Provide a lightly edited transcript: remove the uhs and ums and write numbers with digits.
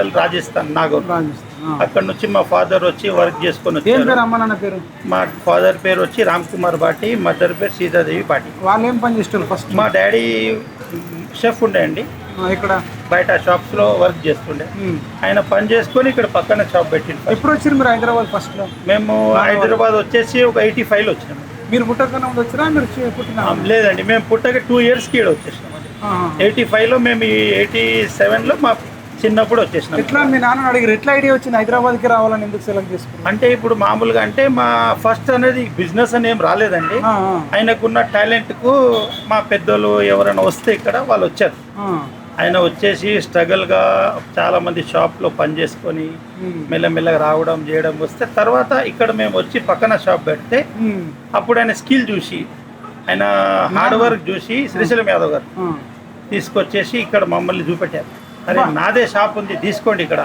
రాజస్థాన్ నాగోర్. రాజస్థాన్. అక్కడ నుంచి మా ఫాదర్ వచ్చి వర్క్ చేసుకొని ఏం వచ్చారు. పేరు అమ్మ నాన్న పేరు? మా ఫాదర్ పేరు వచ్చి రామ్ కుమార్ బాటి, మదర్ పేరు సీతాదేవి బాటి. వాళ్ళు ఏం పని చేస్తారు ఫస్ట్? మా డాడీ షెఫ్ ఉండే అండి, ఇక్కడ బయట షాప్స్ లో వర్క్ చేస్తుండే. ఆయన పని చేసుకొని ఇక్కడ పక్కన షాప్ పెట్టిండు. ఎప్పుడు వచ్చారు మీరు హైదరాబాద్ ఫస్ట్ లో? మేము హైదరాబాద్ వచ్చేసి ఒక 85 లో వచ్చినాము. మీరు పుట్టకన్నా ముందు వచ్చారా మీరు పుట్టిన? లేదండి, మేము పుట్టక 2 years కి వచ్చేసినాం. 85 లో, మేము 87 లో మా చిన్నప్పుడు వచ్చేసినాం. ఎట్లా మీ నాన్న అడిగారు, ఎట్లా ఐడియా వచ్చింది హైదరాబాద్కి రావాలని ఎందుకు సెలెక్ట్ చేసుకున్నారు? అంటే ఇప్పుడు మామూలుగా అంటే మా ఫస్ట్ అనేది బిజినెస్ అని ఏం రాలేదండి. ఆయనకున్న టాలెంట్కు మా పెద్దోళ్ళు ఎవరైనా వస్తే ఇక్కడ వాళ్ళు వచ్చారు. ఆయన వచ్చేసి స్ట్రగల్గా చాలా మంది షాప్లో పని చేసుకొని మెల్లమెల్లగా రావడం చేయడం వస్తే తర్వాత ఇక్కడ మేము వచ్చి పక్కన షాప్ పెడితే అప్పుడు ఆయన స్కిల్ చూసి, ఆయన హార్డ్ వర్క్ చూసి శ్రీశైలం యాదవ్ గారు తీసుకొచ్చేసి ఇక్కడ మమ్మల్ని చూపెట్టారు. అరే నాదే షాప్ ఉంది తీసుకోండి ఇక్కడ